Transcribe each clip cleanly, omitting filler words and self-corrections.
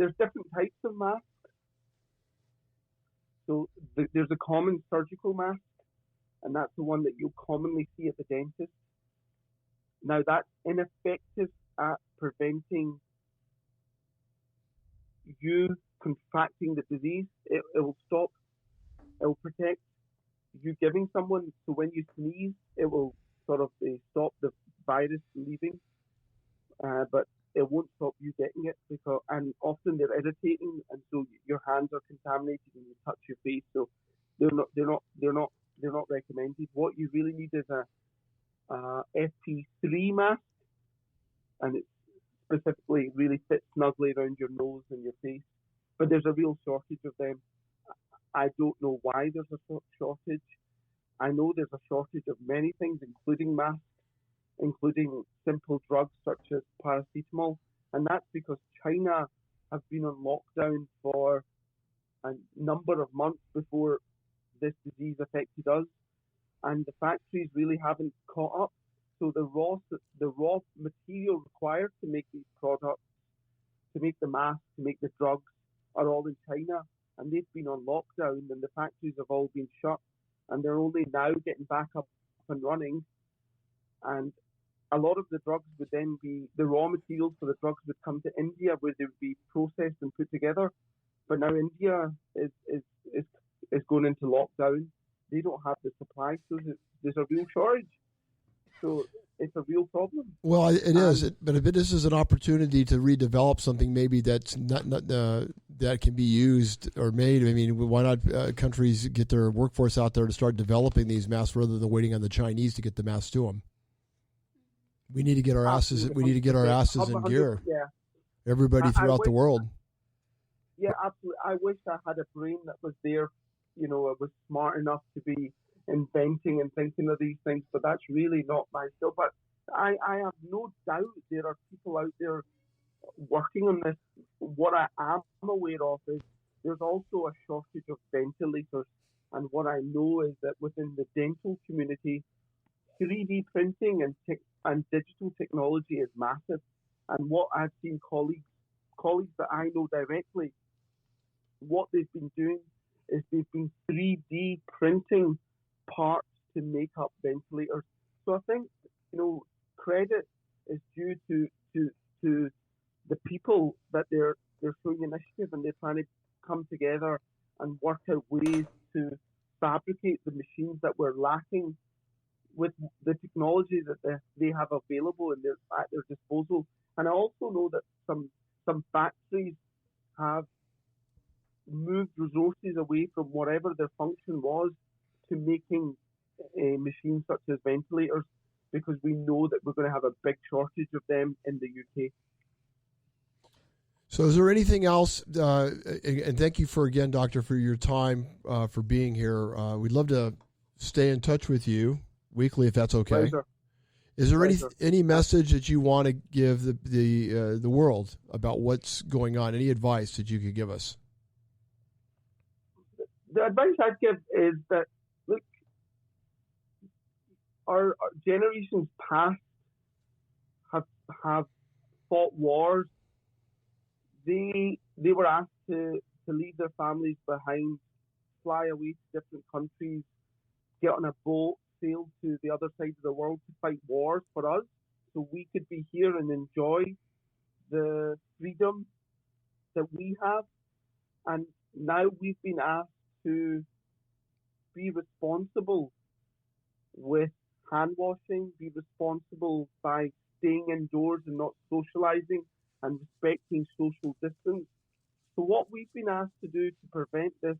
there's different types of masks. So there's a common surgical mask, and that's the one that you'll commonly see at the dentist. Now, that's ineffective at preventing you contracting the disease. It will stop, it will protect you giving someone. So when you sneeze, it will sort of stop the virus leaving, but it won't stop you getting it, because and often they're irritating, and so your hands are contaminated when you touch your face. So they're not recommended. What you really need is a FP3 mask, and it specifically really fits snugly around your nose and your face. But there's a real shortage of them. I don't know why there's a shortage. I know there's a shortage of many things, including masks, including simple drugs such as paracetamol. And that's because China has been on lockdown for a number of months before this disease affected us. And the factories really haven't caught up. So the raw material required to make these products, to make the masks, to make the drugs, are all in China. And they've been on lockdown, and the factories have all been shut. And they're only now getting back up and running. And a lot of the drugs would then be, the raw materials for the drugs would come to India, where they would be processed and put together. But now India is going into lockdown. They don't have the supply, so there's a real shortage. So it's a real problem. Well, it is, but if this is an opportunity to redevelop something, maybe that's not that can be used or made. I mean, why not countries get their workforce out there to start developing these masks rather than waiting on the Chinese to get the masks to them? We need to get our asses. We need to get our asses in gear. Yeah. Everybody throughout the world. Yeah, absolutely. I wish I had a brain that was there. You know, I was smart enough to be inventing and thinking of these things, but that's really not my skill. But I have no doubt there are people out there working on this. What I am aware of is there's also a shortage of ventilators. And what I know is that within the dental community, 3D printing and digital technology is massive. And what I've seen colleagues that I know directly, what they've been doing is they've been 3D printing parts to make up ventilators. So I think, credit is due to the people that they're showing initiative, and they're trying to come together and work out ways to fabricate the machines that we're lacking with the technology that they have available at their disposal. And I also know that some factories have moved resources away from whatever their function was to making machines such as ventilators, because we know that we're going to have a big shortage of them in the UK. So is there anything else, and thank you again, Doctor, for your time, for being here. We'd love to stay in touch with you weekly if that's okay. Pleasure. Is there any message that you want to give the world about what's going on? Any advice that you could give us? The advice I'd give is that, look, our generations past have fought wars. They were asked to leave their families behind, fly away to different countries, get on a boat, sail to the other side of the world to fight wars for us, so we could be here and enjoy the freedom that we have. And now we've been asked to be responsible with hand washing, be responsible by staying indoors and not socializing and respecting social distance. So what we've been asked to do to prevent this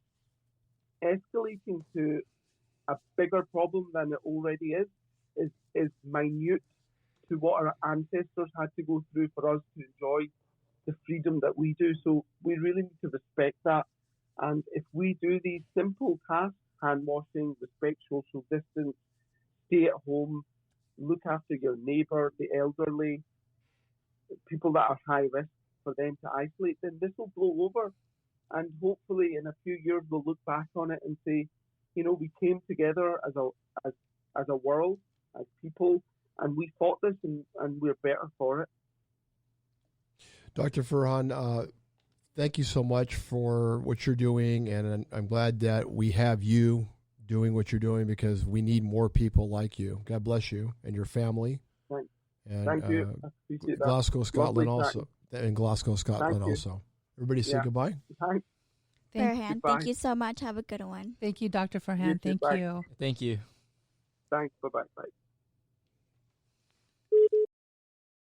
escalating to a bigger problem than it already is minute to what our ancestors had to go through for us to enjoy the freedom that we do. So we really need to respect that. And if we do these simple tasks, hand washing, respect social distance, stay at home, look after your neighbour, the elderly, people that are high risk, for them to isolate, then this will blow over. And hopefully in a few years we'll look back on it and say, we came together as a world, as people, and we fought this, and we're better for it. Dr. Ferhan, thank you so much for what you're doing, and I'm glad that we have you doing what you're doing because we need more people like you. God bless you and your family. Thanks. And, Thank you. I appreciate that. Glasgow, Scotland Lovely also. In Glasgow, Scotland also. Everybody say goodbye. Thanks. Ferhan, thank you so much. Have a good one. Thank you, Dr. Ferhan. Thank you. Thank you. Thanks. Bye-bye. Bye.